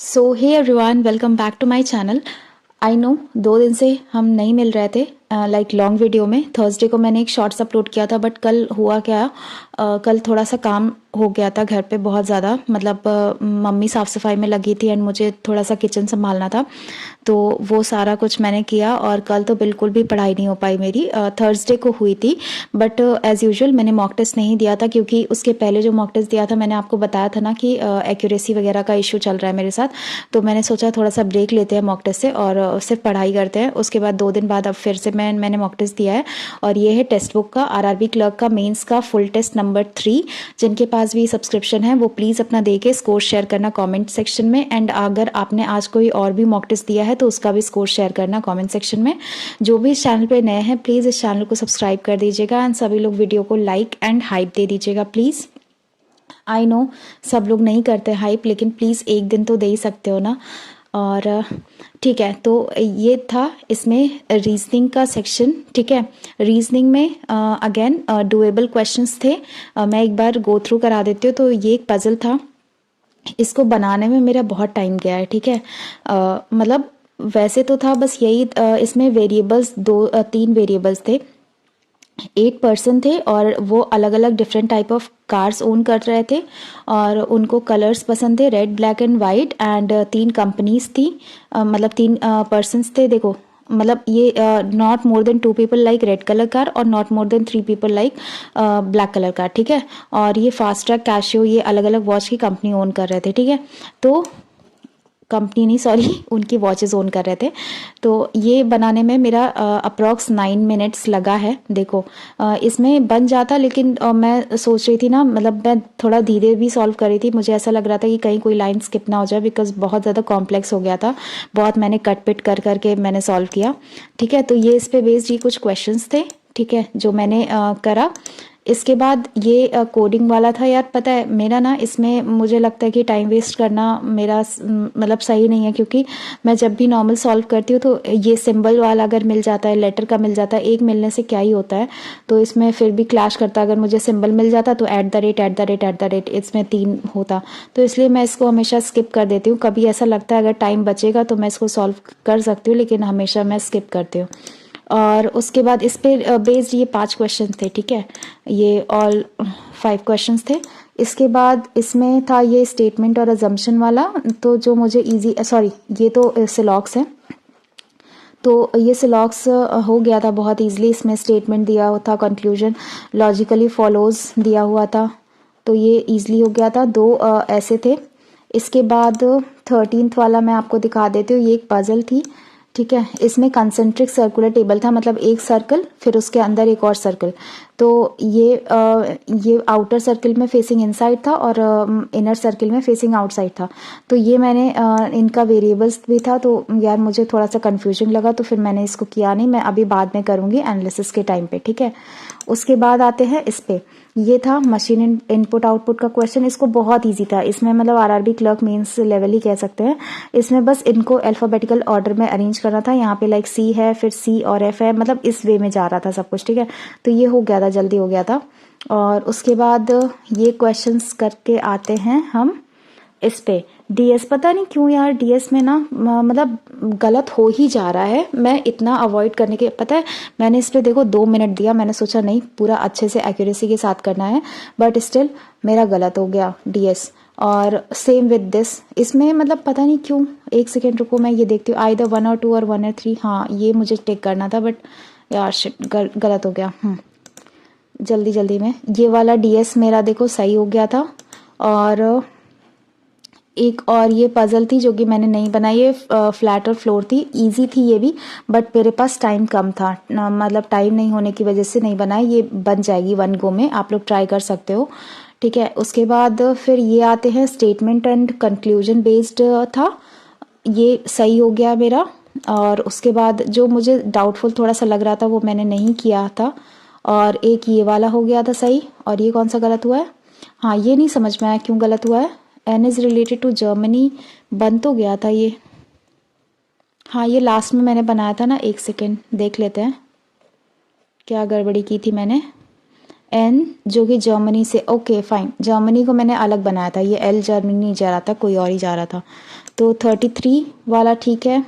So hey everyone, welcome back to my channel. I know 2 दिन से हम नहीं मिल रहे थे लाइक लॉन्ग वीडियो में। थर्सडे को मैंने एक शॉर्ट्स अपलोड किया था, बट कल हुआ क्या, कल थोड़ा सा काम हो गया था घर पे बहुत ज़्यादा। मतलब मम्मी साफ़ सफाई में लगी थी एंड मुझे थोड़ा सा किचन संभालना था, तो वो सारा कुछ मैंने किया। और कल तो बिल्कुल भी पढ़ाई नहीं हो पाई मेरी। थर्सडे को हुई थी, बट एज़ यूजुअल मैंने मॉक टेस्ट नहीं दिया था, क्योंकि उसके पहले जो मॉक टेस्ट दिया था मैंने आपको बताया था ना कि एक्यूरेसी वगैरह का इशू चल रहा है मेरे साथ। तो मैंने सोचा थोड़ा सा ब्रेक लेते हैं मॉक टेस्ट से और सिर्फ पढ़ाई करते हैं। उसके बाद 2 दिन बाद अब फिर से मैंने मॉक टेस्ट दिया है, और ये है टेक्स्ट बुक का आरआरबी क्लर्क का मेंस का फुल टेस्ट नंबर 3। जिनके पास भी सब्सक्रिप्शन है वो प्लीज़ अपना दे के स्कोर शेयर करना कमेंट सेक्शन में। एंड अगर आपने आज कोई और भी मॉक टेस्ट दिया है तो उसका भी स्कोर शेयर करना कमेंट सेक्शन में। जो भी इस चैनल पे नए हैं प्लीज़ इस चैनल को सब्सक्राइब कर दीजिएगा, एंड सभी लोग वीडियो को लाइक एंड हाइप दे दीजिएगा प्लीज़। आई नो सब लोग नहीं करते हाइप, लेकिन प्लीज़ एक दिन तो दे ही सकते हो ना। और ठीक है, तो ये था इसमें रीजनिंग का सेक्शन। ठीक है, रीजनिंग में अगेन डुएबल क्वेश्चंस थे। मैं एक बार गो थ्रू करा देती हूँ। तो ये एक पजल था, इसको बनाने में मेरा बहुत टाइम गया है। ठीक है, मतलब वैसे तो था बस यही, इसमें वेरिएबल्स 3 वेरिएबल्स थे। 8 पर्सन थे और वो अलग अलग different type of cars own कर रहे थे, और उनको कलर्स पसंद थे, red black and white. And 3 companies थी, मतलब 3 पर्सनस थे। देखो मतलब ये not more than 2 people like red colour car, और not more than 3 people like black colour car. ठीक है, और ये फास्ट ट्रैक, कैशियो, ये अलग अलग वॉच की कंपनी ओन कर रहे थे। ठीक है, तो कंपनी नहीं, सॉरी, उनकी वॉचेस ओन कर रहे थे। तो ये बनाने में मेरा अप्रॉक्स 9 मिनट्स लगा है। देखो इसमें बन जाता, लेकिन मैं सोच रही थी ना, मतलब मैं थोड़ा धीरे भी सॉल्व कर रही थी। मुझे ऐसा लग रहा था कि कहीं कोई लाइन स्किप ना हो जाए, बिकॉज बहुत ज़्यादा कॉम्प्लेक्स हो गया था। बहुत मैंने कट पिट कर करके मैंने सॉल्व किया। ठीक है, तो ये इस पे बेस्ड ये कुछ क्वेश्चंस थे। ठीक है, जो मैंने करा। इसके बाद ये कोडिंग वाला था। यार पता है मेरा ना, इसमें मुझे लगता है कि टाइम वेस्ट करना मेरा मतलब सही नहीं है, क्योंकि मैं जब भी नॉर्मल सॉल्व करती हूँ तो ये सिंबल वाला अगर मिल जाता है, लेटर का मिल जाता है, एक मिलने से क्या ही होता है। तो इसमें फिर भी क्लैश करता। अगर मुझे सिंबल मिल जाता तो at the rate at the rate at the rate इसमें 3 होता। तो इसलिए मैं इसको हमेशा स्किप कर देती हूँ। कभी ऐसा लगता है अगर टाइम बचेगा तो मैं इसको सॉल्व कर सकती हूँ, लेकिन हमेशा मैं स्किप करती हूँ। और उसके बाद इस पे बेस्ड ये 5 क्वेश्चन थे। ठीक है, ये ऑल 5 क्वेश्चंस थे। इसके बाद इसमें था ये स्टेटमेंट और अजम्पशन वाला। तो जो मुझे इजी, सॉरी, ये तो सिलॉक्स है। तो ये सिलॉक्स हो गया था बहुत इजीली। इसमें स्टेटमेंट दिया हुआ था, कंक्लूजन लॉजिकली फॉलोज दिया हुआ था, तो ये इजीली हो गया था। 2 ऐसे थे। इसके बाद 13th वाला मैं आपको दिखा देती हूँ। ये एक पजल थी। ठीक है, इसमें कंसेंट्रिक सर्कुलर टेबल था, मतलब एक सर्कल फिर उसके अंदर एक और सर्कल। तो ये आउटर सर्कल में फेसिंग इनसाइड था और इनर सर्कल में फेसिंग आउटसाइड था। तो ये मैंने इनका वेरिएबल्स भी था, तो यार मुझे थोड़ा सा कंफ्यूजन लगा, तो फिर मैंने इसको किया नहीं। मैं अभी बाद में करूँगी एनालिसिस के टाइम पे। ठीक है, उसके बाद आते हैं इस पे। ये था मशीन इनपुट आउटपुट का क्वेश्चन। इसको बहुत इजी था। इसमें मतलब आरआरबी क्लर्क मेंस लेवल ही कह सकते हैं। इसमें बस इनको अल्फाबेटिकल ऑर्डर में अरेंज करना था। यहाँ पे लाइक सी है, फिर सी और एफ है, मतलब इस वे में जा रहा था सब कुछ। ठीक है, तो ये हो गया था, जल्दी हो गया था। और उसके बाद ये क्वेश्चंस करके आते हैं हम इस पे डीएस। पता नहीं क्यों यार डीएस में ना मतलब गलत हो ही जा रहा है। मैं इतना अवॉइड करने के, पता है मैंने इस पे देखो 2 मिनट दिया। मैंने सोचा नहीं पूरा अच्छे से एक्यूरेसी के साथ करना है, बट स्टिल मेरा गलत हो गया डीएस। और सेम विद दिस, इसमें मतलब पता नहीं क्यों। एक सेकेंड रुको, मैं ये देखती हूँ। आइदर 1 और 2 और 1 और 3। हाँ, ये मुझे टिक करना था, बट यार शिट, गलत हो गया। जल्दी जल्दी में ये वाला डीएस मेरा देखो सही हो गया था। और एक और ये पजल थी जो कि मैंने नहीं बनाई। ये फ्लैट और फ्लोर थी, इजी थी ये भी, बट मेरे पास टाइम कम था। मतलब टाइम नहीं होने की वजह से नहीं बनाई। ये बन जाएगी 1 गो में, आप लोग ट्राई कर सकते हो। ठीक है, उसके बाद फिर ये आते हैं स्टेटमेंट एंड कंक्लूजन बेस्ड था। ये सही हो गया मेरा। और उसके बाद जो मुझे डाउटफुल थोड़ा सा लग रहा था वो मैंने नहीं किया था। और एक ये वाला हो गया था सही। और ये कौन सा गलत हुआ है? हाँ, ये नहीं समझ में आया क्यों गलत हुआ है। N is related to Germany बन तो गया था ये। हाँ, ये लास्ट में मैंने बनाया था ना, एक सेकेंड देख लेते हैं क्या गड़बड़ी की थी मैंने। एन जो कि जर्मनी से, ओके फाइन, जर्मनी को मैंने अलग बनाया था। ये एल जर्मनी नहीं जा रहा था, कोई और ही जा रहा था। तो 33 वाला ठीक है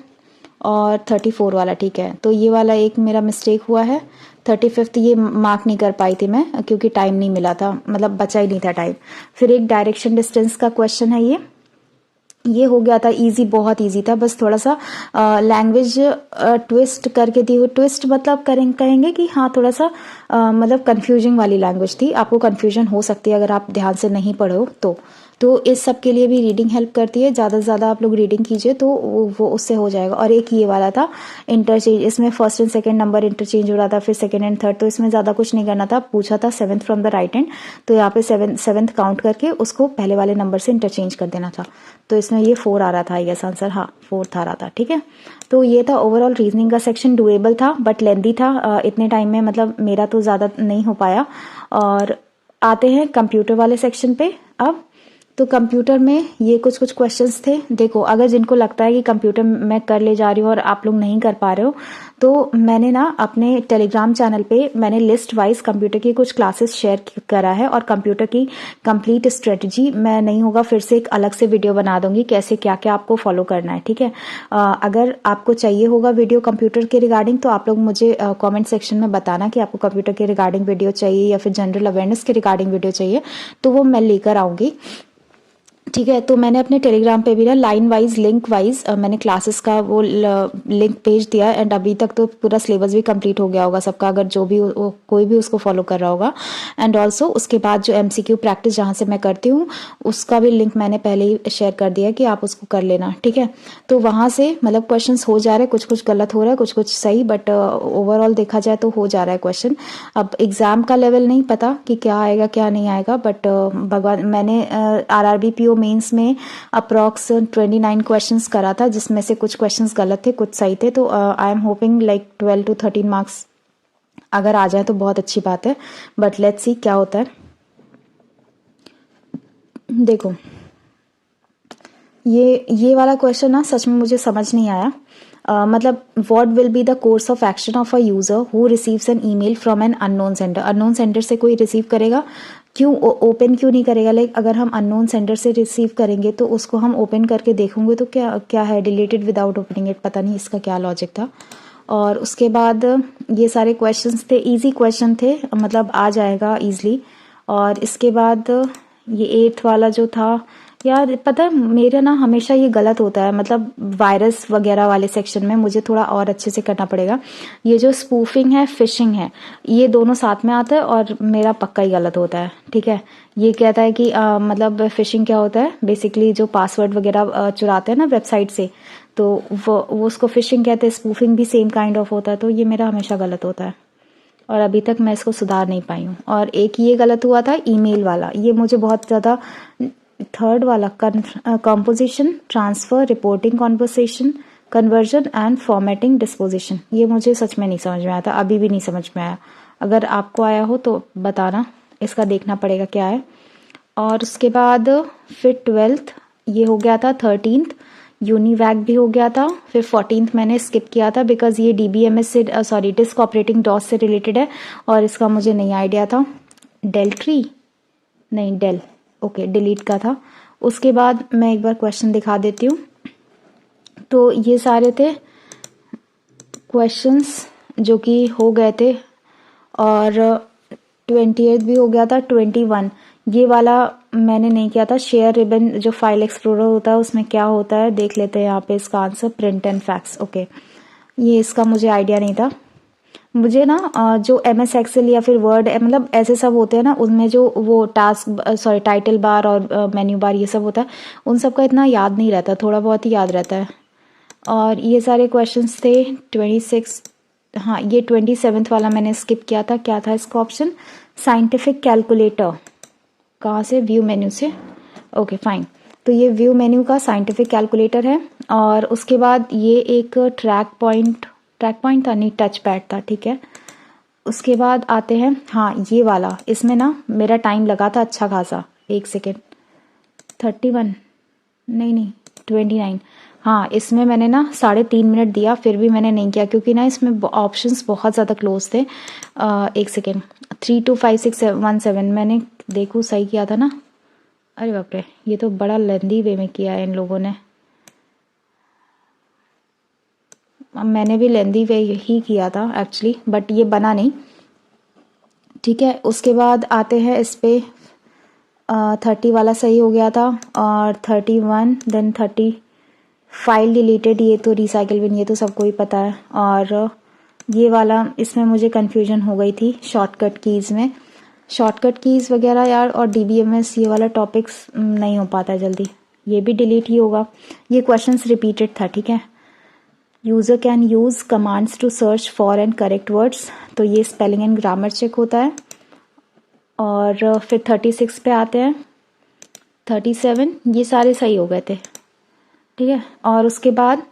और 34 वाला ठीक है। तो ये वाला एक मेरा मिस्टेक हुआ है। 35th ये मार्क नहीं कर पाई थी मैं क्योंकि टाइम नहीं मिला था, मतलब बचा ही नहीं था टाइम। फिर एक डायरेक्शन डिस्टेंस का क्वेश्चन है, ये हो गया था इजी, बहुत इजी था, बस थोड़ा सा लैंग्वेज ट्विस्ट करके दी हुई। ट्विस्ट मतलब कहेंगे कि हाँ थोड़ा सा मतलब कंफ्यूजिंग वाली लैंग्वेज थी, आपको कंफ्यूजन हो सकती है अगर आप ध्यान से नहीं पढ़े हो तो इस सब के लिए भी रीडिंग हेल्प करती है। ज़्यादा से ज़्यादा आप लोग रीडिंग कीजिए तो वो उससे हो जाएगा। और एक ये वाला था इंटरचेंज, इसमें first and second number interchange हो रहा था, फिर सेकंड एंड थर्ड, तो इसमें ज़्यादा कुछ नहीं करना था। पूछा था 7th from the right hand, तो यहाँ पे 7th काउंट करके उसको पहले वाले नंबर से इंटरचेंज कर देना था। तो इसमें ये 4 आ रहा था, यस आंसर, हाँ 4th आ रहा था, ठीक है। तो ये था ओवरऑल रीजनिंग का सेक्शन, डुएबल था बट लेंदी था इतने टाइम में, मतलब मेरा तो ज़्यादा नहीं हो पाया। और आते हैं कंप्यूटर वाले सेक्शन पे अब। तो कंप्यूटर में ये कुछ क्वेश्चंस थे। देखो, अगर जिनको लगता है कि कंप्यूटर मैं कर ले जा रही हूँ और आप लोग नहीं कर पा रहे हो, तो मैंने ना अपने टेलीग्राम चैनल पे मैंने लिस्ट वाइज कंप्यूटर की कुछ क्लासेस शेयर करा है, और कंप्यूटर की कंप्लीट स्ट्रेटजी मैं नहीं होगा फिर से एक अलग से वीडियो बना दूंगी कैसे क्या क्या आपको फॉलो करना है, ठीक है। अगर आपको चाहिए होगा वीडियो कंप्यूटर के रिगार्डिंग तो आप लोग मुझे कॉमेंट सेक्शन में बताना कि आपको कंप्यूटर के रिगार्डिंग वीडियो चाहिए या फिर जनरल अवेयरनेस के रिगार्डिंग वीडियो चाहिए, तो वो मैं लेकर आऊंगी, ठीक है। तो मैंने अपने टेलीग्राम पे भी ना लाइन वाइज लिंक वाइज मैंने क्लासेस का वो लिंक भेज दिया, एंड अभी तक तो पूरा सिलेबस भी कंप्लीट हो गया होगा सबका, अगर जो भी कोई भी उसको फॉलो कर रहा होगा। एंड ऑल्सो उसके बाद जो MCQ प्रैक्टिस जहाँ से मैं करती हूँ उसका भी लिंक मैंने पहले ही शेयर कर दिया कि आप उसको कर लेना, ठीक है। तो वहाँ से मतलब क्वेश्चन हो जा रहे हैं, कुछ गलत हो रहा है, कुछ सही, बट ओवरऑल देखा जाए तो हो जा रहा है क्वेश्चन। अब एग्जाम का लेवल नहीं पता कि क्या आएगा क्या नहीं आएगा, बट भगवान, मैंने RRB PO मेंस में अप्रॉक्स 29 क्वेश्चंस करा था, जिसमें से कुछ क्वेश्चंस गलत थे कुछ सही थे। तो I am hoping like 12 to 13 marks अगर आ जाए तो बहुत अच्छी बात है, बट लेट्स सी क्या होता है। देखो, ये वाला क्वेश्चन ना सच में मुझे समझ नहीं आया। मतलब what will be the course of action of a user who receives N email from an unknown sender. Unknown sender से कोई रिसीव करेगा, क्यों ओपन क्यों नहीं करेगा? लाइक अगर हम अननोन सेंडर से रिसीव करेंगे तो उसको हम ओपन करके देखेंगे तो क्या क्या है, डिलीटेड विदाउट ओपनिंग इट, पता नहीं इसका क्या लॉजिक था। और उसके बाद ये सारे क्वेश्चंस थे, इजी क्वेश्चन थे, मतलब आ जाएगा इजली। और इसके बाद ये 8th वाला जो था, यार पता है मेरा ना हमेशा ये गलत होता है, मतलब वायरस वगैरह वाले सेक्शन में मुझे थोड़ा और अच्छे से करना पड़ेगा। ये जो स्पूफिंग है, फिशिंग है, ये दोनों साथ में आता है और मेरा पक्का ही गलत होता है, ठीक है। ये कहता है कि मतलब फिशिंग क्या होता है, बेसिकली जो पासवर्ड वगैरह चुराते हैं ना वेबसाइट से, तो वो उसको फिशिंग कहते हैं। स्पूफिंग भी सेम काइंड ऑफ होता है, तो ये मेरा हमेशा गलत होता है और अभी तक मैं इसको सुधार नहीं पाई हूँ। और एक ये गलत हुआ था ईमेल वाला, ये मुझे बहुत ज़्यादा। 3rd वाला composition, transfer, reporting, conversation, conversion and formatting, disposition, ये मुझे सच में नहीं समझ में आया था, अभी भी नहीं समझ में आया। अगर आपको आया हो तो बताना, इसका देखना पड़ेगा क्या है। और उसके बाद फिर 12th ये हो गया था, 13th यूनिवैक भी हो गया था, फिर 14th मैंने स्किप किया था बिकॉज ये DBMS से सॉरी डिस्क ऑपरेटिंग डॉस से रिलेटेड है और इसका मुझे नहीं आइडिया था। डेल ट्री नहीं, डेल, ओके, डिलीट का था। उसके बाद मैं एक बार क्वेश्चन दिखा देती हूँ। तो ये सारे थे क्वेश्चंस जो कि हो गए थे, और 28th भी हो गया था। 21 ये वाला मैंने नहीं किया था। शेयर रिबन जो फाइल एक्सप्लोरर होता है उसमें क्या होता है देख लेते हैं यहाँ पे। इसका answer print and fax, okay, ये इसका मुझे आइडिया नहीं था। मुझे ना जो MS एक्सेल या फिर वर्ड मतलब ऐसे सब होते हैं ना, उनमें जो वो टास्क सॉरी टाइटल बार और मेन्यू बार ये सब होता है, उन सब का इतना याद नहीं रहता, थोड़ा बहुत ही याद रहता है। और ये सारे क्वेश्चंस थे। 26, हाँ ये 27th वाला मैंने स्किप किया था। क्या था इसका ऑप्शन? Scientific calculator. कहाँ से? व्यू मेन्यू से, ओके फाइन। तो ये व्यू मेन्यू का साइंटिफिक कैलकुलेटर है। और उसके बाद ये एक ट्रैक पॉइंट था नहीं, टच पैड था, ठीक है। उसके बाद आते हैं, हाँ ये वाला, इसमें ना मेरा टाइम लगा था अच्छा खासा, 1 सेकेंड, 31 नहीं 29, हाँ इसमें मैंने ना 3.5 मिनट दिया, फिर भी मैंने नहीं किया क्योंकि ना इसमें ऑप्शंस बहुत ज़्यादा क्लोज थे। 1 सेकेंड, 3 2 5 6 1 7 मैंने देखो सही किया था ना। अरे बाप रे, ये तो बड़ा लेंदी वे में किया है इन लोगों ने। मैंने भी लेंदी वे ही किया था एक्चुअली, बट ये बना नहीं। ठीक है, उसके बाद आते हैं इस पे 30 वाला सही हो गया था, और 31, देन 30 फाइल डिलीटेड, ये तो रिसाइकिल बिन, ये तो सबको ही पता है। और ये वाला, इसमें मुझे कन्फ्यूजन हो गई थी शॉर्टकट कीज़ में, शॉर्टकट कीज़ वगैरह यार, और DBMS ये वाला टॉपिक्स नहीं हो पाता है जल्दी, ये भी डिलीट ही होगा। ये क्वेश्चंस रिपीटेड था। ठीक है, user can use commands to search for and correct words, तो ये स्पेलिंग एंड ग्रामर चेक होता है। और फिर 36 पे आते हैं, 37, ये सारे सही हो गए थे। ठीक है, और उसके बाद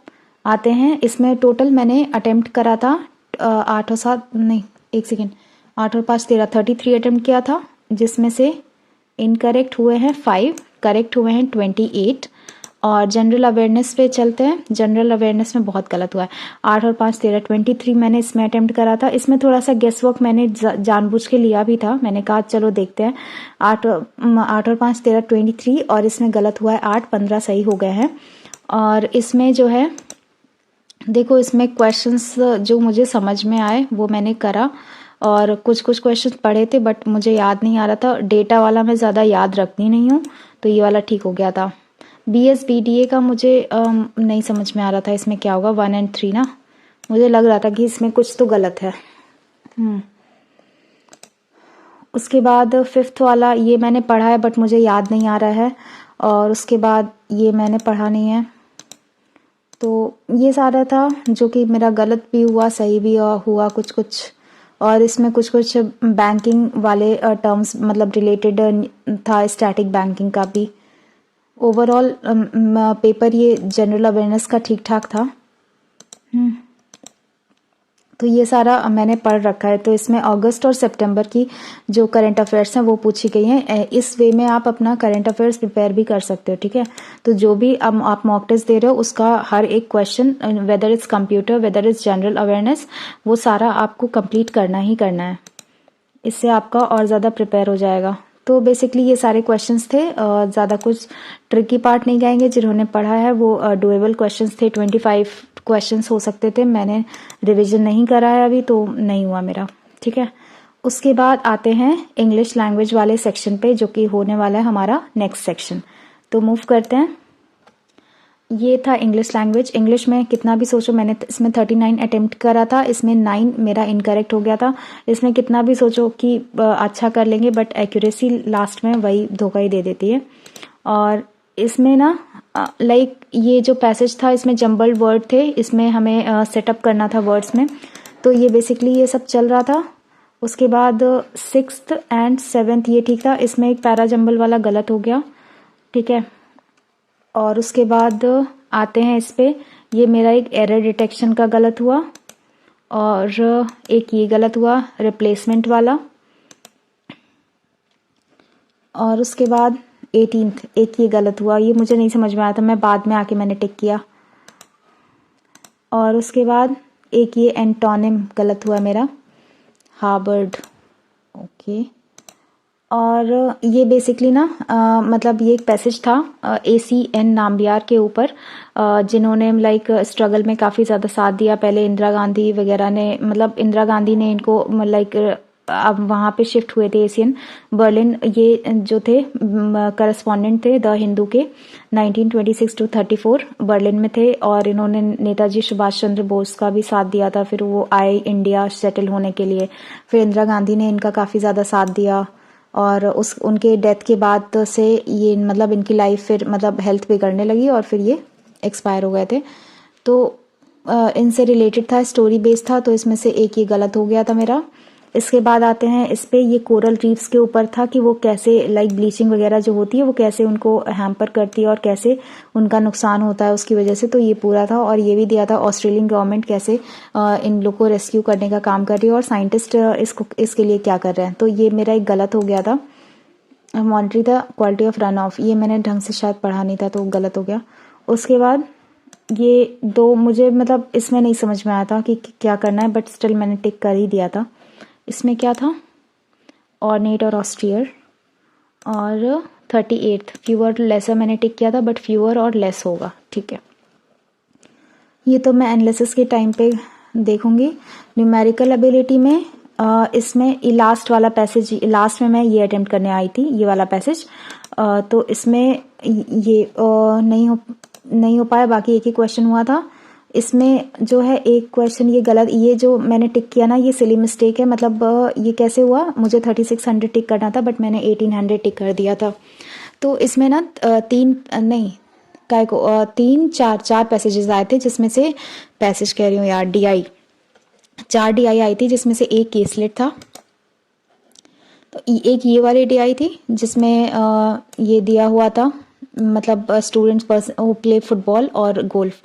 आते हैं, इसमें टोटल मैंने अटेम्प्ट करा था 8 और 7 नहीं, एक सेकेंड, 8 और 5 13, 33 अटेम्प्ट किया था, जिसमें से इनकरेक्ट हुए हैं 5, करेक्ट हुए हैं 28। और जनरल अवेयरनेस पे चलते हैं, जनरल अवेयरनेस में बहुत गलत हुआ है। 8 और 5 13, 23 मैंने इसमें अटेम्प्ट करा था। इसमें थोड़ा सा गेस वर्क मैंने जानबूझ के लिया भी था, मैंने कहा चलो देखते हैं। 8 और 5 13, 23, और इसमें गलत हुआ है 8, 15 सही हो गए हैं। और इसमें जो है देखो, इसमें क्वेश्चंस जो मुझे समझ में आए वो मैंने करा, और कुछ कुछ क्वेश्चंस पढ़े थे बट मुझे याद नहीं आ रहा था। डेटा वाला मैं ज़्यादा याद रखती नहीं हूँ, तो ये वाला ठीक हो गया था। BSBDA का मुझे नहीं समझ में आ रहा था इसमें क्या होगा, 1 और 3 ना, मुझे लग रहा था कि इसमें कुछ तो गलत है। उसके बाद 5th वाला ये मैंने पढ़ा है बट मुझे याद नहीं आ रहा है, और उसके बाद ये मैंने पढ़ा नहीं है। तो ये सारा था जो कि मेरा गलत भी हुआ, सही भी हुआ कुछ कुछ। और इसमें कुछ कुछ बैंकिंग वाले टर्म्स मतलब रिलेटेड था, स्टैटिक बैंकिंग का भी। ओवरऑल पेपर ये जनरल अवेयरनेस का ठीक ठाक था। तो ये सारा मैंने पढ़ रखा है। तो इसमें अगस्त और सितंबर की जो करंट अफेयर्स हैं वो पूछी गई हैं। इस वे में आप अपना करंट अफेयर्स प्रिपेयर भी कर सकते हो। ठीक है, तो जो भी आप मॉक टेस्ट दे रहे हो उसका हर एक question, whether it's computer, whether it's general awareness, वो सारा आपको कंप्लीट करना ही करना है। इससे आपका और ज़्यादा प्रिपेयर हो जाएगा। तो बेसिकली ये सारे क्वेश्चंस थे, ज़्यादा कुछ ट्रिकी पार्ट नहीं कहेंगे। जिन्होंने पढ़ा है वो डुएबल क्वेश्चंस थे, 25 क्वेश्चंस हो सकते थे। मैंने रिवीजन नहीं करा है अभी, तो नहीं हुआ मेरा। ठीक है, उसके बाद आते हैं इंग्लिश लैंग्वेज वाले सेक्शन पे, जो कि होने वाला है हमारा नेक्स्ट सेक्शन। तो मूव करते हैं। ये था इंग्लिश लैंग्वेज। इंग्लिश में कितना भी सोचो, मैंने इसमें 39 अटेम्प्ट करा था, इसमें 9 मेरा इनकरेक्ट हो गया था। इसमें कितना भी सोचो कि अच्छा कर लेंगे, बट एक्यूरेसी लास्ट में वही धोखा ही दे देती है। और इसमें ना लाइक ये जो पैसेज था, इसमें जम्बल्ड वर्ड थे, इसमें हमें सेटअप करना था वर्ड्स में। तो ये बेसिकली ये सब चल रहा था। उसके बाद 6th एंड 7th ये ठीक था, इसमें एक पैरा जम्बल वाला गलत हो गया। ठीक है, और उसके बाद आते हैं इस पे, ये मेरा एक एरर डिटेक्शन का गलत हुआ, और एक ये गलत हुआ रिप्लेसमेंट वाला। और उसके बाद 18th एक ये गलत हुआ, ये मुझे नहीं समझ में आया था, मैं बाद में आके मैंने टिक किया। और उसके बाद एक ये एंटोनिम गलत हुआ मेरा, हार्वर्ड। ओके, और ये बेसिकली ना मतलब ये एक पैसेज था ACN नाम्बियार के ऊपर, जिन्होंने लाइक स्ट्रगल में काफ़ी ज़्यादा साथ दिया। पहले इंदिरा गांधी वगैरह ने, मतलब इंदिरा गांधी ने इनको लाइक अब वहाँ पे शिफ्ट हुए थे एशियन बर्लिन, ये जो थे करस्पॉन्डेंट थे द हिंदू के, 1926 to 34 बर्लिन में थे। और इन्होंने नेताजी सुभाष चंद्र बोस का भी साथ दिया था, फिर वो आए इंडिया सेटल होने के लिए। फिर इंदिरा गांधी ने इनका काफ़ी ज़्यादा साथ दिया, और उनके डेथ के बाद से ये मतलब इनकी लाइफ फिर मतलब हेल्थ बिगड़ने लगी, और फिर ये एक्सपायर हो गए थे। तो इनसे रिलेटेड था, स्टोरी बेस्ड था, तो इसमें से एक ये गलत हो गया था मेरा। इसके बाद आते हैं इस पे, ये कोरल रीफ्स के ऊपर था कि वो कैसे लाइक ब्लीचिंग वगैरह जो होती है वो कैसे उनको हैम्पर करती है और कैसे उनका नुकसान होता है उसकी वजह से। तो ये पूरा था। और ये भी दिया था ऑस्ट्रेलियन गवर्नमेंट कैसे इन लोग को रेस्क्यू करने का काम कर रही है, और साइंटिस्ट इसके लिए क्या कर रहे हैं। तो ये मेरा एक गलत हो गया था। Monitoring the quality of run of, ये मैंने ढंग से शायद पढ़ा नहीं था, तो गलत हो गया। उसके बाद ये दो मुझे मतलब इसमें नहीं समझ में आया था कि क्या करना है, बट स्टिल मैंने टिक कर ही दिया था। इसमें क्या था, ऑर्नेट और ऑस्ट्रियर। और 38 फ्यूअर लेसर मैंने टिक किया था, बट फ्यूअर और लेस होगा। ठीक है, ये तो मैं एनालिसिस के टाइम पे देखूंगी। न्यूमेरिकल एबिलिटी में इसमें लास्ट वाला पैसेज, लास्ट में मैं ये अटेम्प्ट करने आई थी, ये वाला पैसेज, तो इसमें ये नहीं हो पाया। बाकी एक ही क्वेश्चन हुआ था। इसमें जो है एक क्वेश्चन ये गलत, ये जो मैंने टिक किया ना, ये सिली मिस्टेक है। मतलब ये कैसे हुआ, मुझे 3600 टिक करना था बट मैंने 1800 टिक कर दिया था। तो इसमें ना चार पैसेजेस आए थे, जिसमें से पैसेज कह रही हूँ यार, DI 4 DI आई थी, जिसमें से एक केसलेट था। तो एक ये वाली DI थी जिसमें ये दिया हुआ था, मतलब स्टूडेंट्स हु प्ले फुटबॉल और गोल्फ।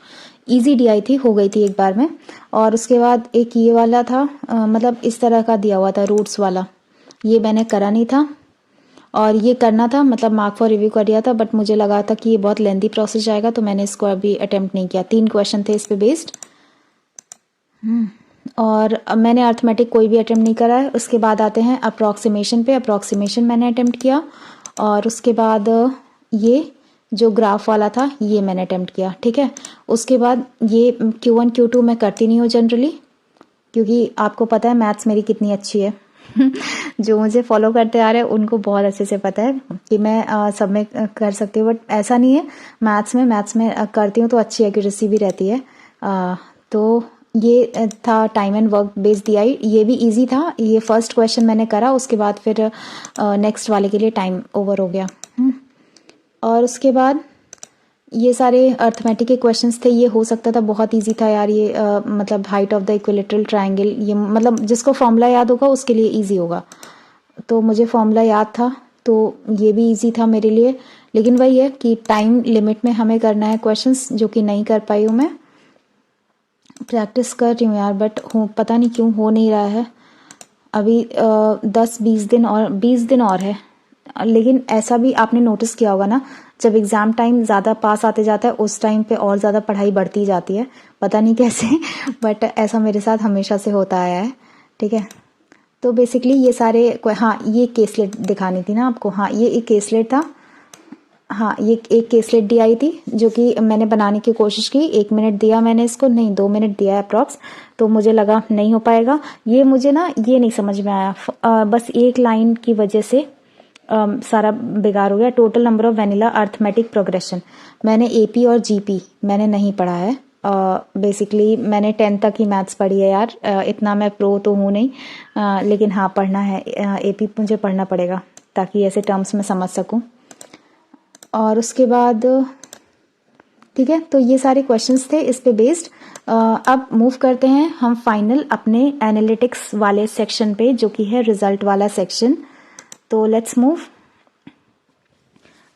इजी DI थी, हो गई थी एक बार में। और उसके बाद एक ये वाला था, मतलब इस तरह का दिया हुआ था, रूट्स वाला। ये मैंने करा नहीं था, और ये करना था, मतलब मार्क फॉर रिव्यू कर दिया था, बट मुझे लगा था कि ये बहुत लेंथी प्रोसेस जाएगा, तो मैंने इसको अभी अटेम्प्ट नहीं किया। 3 क्वेश्चन थे इस पे बेस्ड। और मैंने अर्थमेटिक कोई भी अटेम्प्ट नहीं करा है। उसके बाद आते हैं अप्रॉक्सीमेशन पे। अप्रॉक्सीमेशन मैंने अटेम्प्ट किया, और उसके बाद ये जो ग्राफ वाला था ये मैंने अटेम्प्ट किया, ठीक है। उसके बाद ये Q1 Q2 मैं करती नहीं हूँ जनरली, क्योंकि आपको पता है मैथ्स मेरी कितनी अच्छी है। जो मुझे फॉलो करते आ रहे हैं उनको बहुत अच्छे से पता है कि मैं सब में कर सकती हूँ, बट ऐसा नहीं है। मैथ्स में करती हूँ तो अच्छी एक्यूरेसी भी रहती है। तो ये था time and work based DI। ये भी इजी था। ये फर्स्ट क्वेश्चन मैंने करा, उसके बाद फिर नेक्स्ट वाले के लिए टाइम ओवर हो गया। और उसके बाद ये सारे अर्थमेटिक के क्वेश्चंस थे। ये हो सकता था बहुत इजी था यार, ये मतलब height of the equilateral triangle, ये मतलब जिसको फॉर्मूला याद होगा उसके लिए इजी होगा। तो मुझे फॉर्मूला याद था, तो ये भी इजी था मेरे लिए। लेकिन वही है कि टाइम लिमिट में हमें करना है क्वेश्चंस, जो कि नहीं कर पाई हूँ मैं। प्रैक्टिस कर रही हूँ यार, बट पता नहीं क्यों हो नहीं रहा है। अभी 10-20 दिन और है। लेकिन ऐसा भी आपने नोटिस किया होगा ना, जब एग्जाम टाइम ज़्यादा पास आते जाता है उस टाइम पे और ज़्यादा पढ़ाई बढ़ती जाती है, पता नहीं कैसे। बट ऐसा मेरे साथ हमेशा से होता आया है, ठीक है। तो बेसिकली ये सारे, हाँ ये केसलेट दिखानी थी ना आपको। हाँ ये एक केसलेट था। हाँ ये एक केसलेट DI थी, जो कि मैंने बनाने की कोशिश की। 1 मिनट दिया मैंने इसको, नहीं 2 मिनट दिया अप्रॉक्स। तो मुझे लगा नहीं हो पाएगा। ये मुझे ना ये नहीं समझ में आया, बस एक लाइन की वजह से सारा बेकार हो गया। Total number of vanilla arithmetic progression, मैंने AP और GP मैंने नहीं पढ़ा है। बेसिकली मैंने 10th तक ही मैथ्स पढ़ी है यार, इतना मैं प्रो तो हूँ नहीं। लेकिन हाँ पढ़ना है, AP मुझे पढ़ना पड़ेगा ताकि ऐसे टर्म्स में समझ सकूँ। और उसके बाद ठीक है, तो ये सारे क्वेश्चंस थे इस पे बेस्ड। अब मूव करते हैं हम फाइनल अपने एनालिटिक्स वाले सेक्शन पे, जो कि है रिजल्ट वाला सेक्शन। तो लेट्स मूव।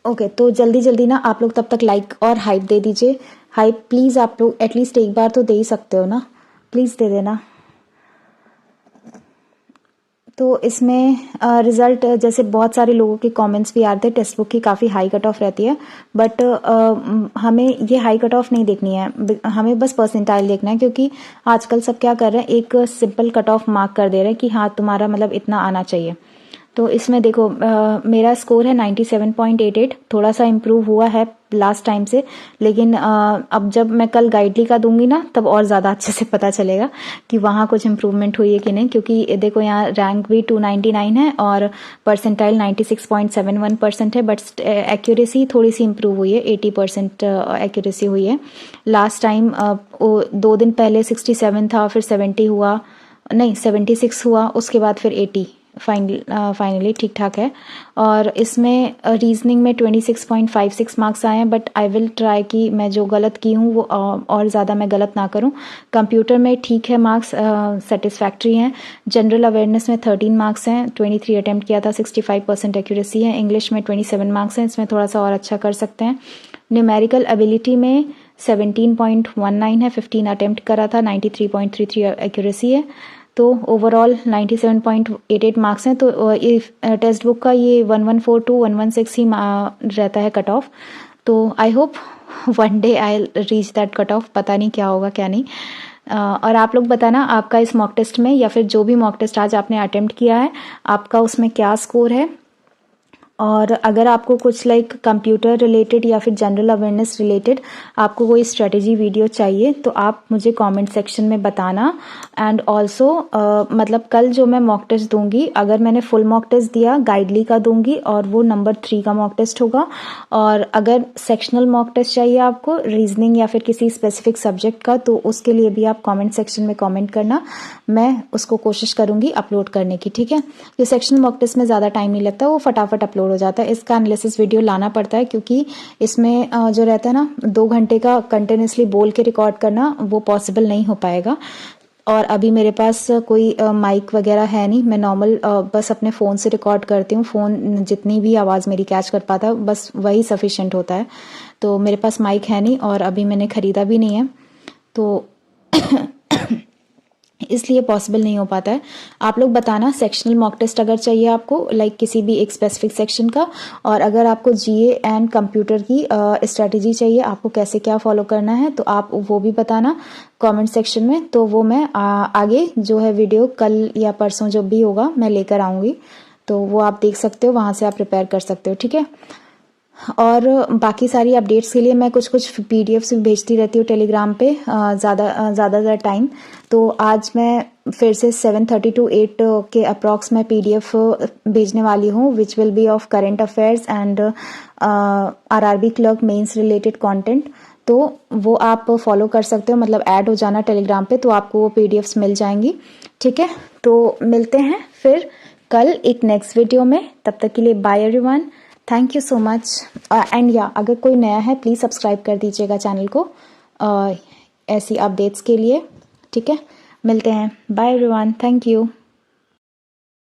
ओके, तो जल्दी जल्दी ना आप लोग तब तक लाइक और हाइप दे दीजिए। हाइप प्लीज़ आप लोग एटलीस्ट एक बार तो दे ही सकते हो ना, प्लीज़ दे देना। तो इसमें रिज़ल्ट जैसे बहुत सारे लोगों के कमेंट्स भी आते हैं, टेक्स्ट बुक की काफ़ी हाई कट ऑफ रहती है, बट हमें ये हाई कट ऑफ नहीं देखनी है, हमें बस परसेंटाइल देखना है। क्योंकि आजकल सब क्या कर रहे हैं, एक सिंपल कट ऑफ मार्क कर दे रहे हैं कि हाँ तुम्हारा मतलब इतना आना चाहिए। तो इसमें देखो मेरा स्कोर है 97.88, थोड़ा सा इम्प्रूव हुआ है लास्ट टाइम से। लेकिन अब जब मैं कल गाइडली का दूंगी ना, तब और ज़्यादा अच्छे से पता चलेगा कि वहाँ कुछ इम्प्रूवमेंट हुई है कि नहीं। क्योंकि देखो यहाँ रैंक भी 299 है और परसेंटाइल 96.71% है, बट एक्यूरेसी थोड़ी सी इम्प्रूव हुई है, 80% एक्यूरेसी हुई है। लास्ट टाइम 2 दिन पहले 67 था, फिर 70 हुआ, नहीं 76 हुआ, उसके बाद फिर 80। फाइनली ठीक ठाक है। और इसमें रीजनिंग में 26.56 मार्क्स आए हैं, बट आई विल ट्राई कि मैं जो गलत की हूँ वो और ज़्यादा मैं गलत ना करूँ। कंप्यूटर में ठीक है, मार्क्स सेटिस्फैक्ट्री हैं। जनरल अवेयरनेस में 13 मार्क्स हैं, 23 अटैम्प्ट किया था, 65% एक्यूरेसी है। इंग्लिश में 27 मार्क्स हैं, इसमें थोड़ा सा और अच्छा कर सकते हैं। न्यूमेरिकल एबिलिटी में 17.19 है, 15 अटैम्प्ट करा था, 93.33 एक्यूरेसी है। तो ओवरऑल 97.88 मार्क्स हैं। तो ये टेक्स्ट बुक का ये 1142 to 1116 ही रहता है कट ऑफ। तो I hope one day I reach that cut off, पता नहीं क्या होगा क्या नहीं। और आप लोग बताना आपका इस मॉक टेस्ट में, या फिर जो भी मॉक टेस्ट आज आपने अटेम्प्ट किया है, आपका उसमें क्या स्कोर है। और अगर आपको कुछ लाइक कंप्यूटर रिलेटेड या फिर जनरल अवेयरनेस रिलेटेड आपको कोई स्ट्रेटजी वीडियो चाहिए तो आप मुझे कमेंट सेक्शन में बताना। एंड ऑल्सो मतलब कल जो मैं मॉक टेस्ट दूंगी, अगर मैंने फुल मॉक टेस्ट दिया गाइडली का दूंगी और वो नंबर 3 का मॉक टेस्ट होगा। और अगर सेक्शनल मॉक टेस्ट चाहिए आपको रीजनिंग या फिर किसी स्पेसिफिक सब्जेक्ट का, तो उसके लिए भी आप कमेंट सेक्शन में कमेंट करना, मैं उसको कोशिश करूंगी अपलोड करने की। ठीक है, ये सेक्शनल मॉक टेस्ट में ज़्यादा टाइम नहीं लगता, वो फटाफट अपलोड हो जाता है। इसका एनालिसिस वीडियो लाना पड़ता है क्योंकि इसमें जो रहता है ना 2 घंटे का कंटिन्यूसली बोल के रिकॉर्ड करना, वो पॉसिबल नहीं हो पाएगा। और अभी मेरे पास कोई माइक वगैरह है नहीं, मैं नॉर्मल बस अपने फ़ोन से रिकॉर्ड करती हूँ। फ़ोन जितनी भी आवाज़ मेरी कैच कर पाता है बस वही सफिशेंट होता है। तो मेरे पास माइक है नहीं और अभी मैंने ख़रीदा भी नहीं है, तो इसलिए पॉसिबल नहीं हो पाता है। आप लोग बताना सेक्शनल मॉक टेस्ट अगर चाहिए आपको लाइक किसी भी एक स्पेसिफिक सेक्शन का, और अगर आपको जीए एंड कंप्यूटर की स्ट्रैटेजी चाहिए, आपको कैसे क्या फॉलो करना है, तो आप वो भी बताना कमेंट सेक्शन में। तो वो मैं आगे जो है वीडियो कल या परसों जब भी होगा मैं लेकर आऊँगी, तो वो आप देख सकते हो, वहाँ से आप प्रिपेयर कर सकते हो। ठीक है, और बाकी सारी अपडेट्स के लिए मैं कुछ कुछ पीडीएफ्स भी भेजती रहती हूँ टेलीग्राम पे ज़्यादा टाइम। तो आज मैं फिर से 7:30 to 8 के अप्रॉक्स मैं पीडीएफ भेजने वाली हूँ, which will be of current affairs and RRB clerk mains related content. तो वो आप फॉलो कर सकते हो, मतलब ऐड हो जाना टेलीग्राम पे, तो आपको वो पीडीएफ्स मिल जाएंगी। ठीक है, तो मिलते हैं फिर कल एक नेक्स्ट वीडियो में। तब तक के लिए bye everyone, thank you so much. And या अगर कोई नया है प्लीज़ सब्सक्राइब कर दीजिएगा चैनल को ऐसी अपडेट्स के लिए। ठीक है, मिलते हैं, बाय एवरीवन, थैंक यू।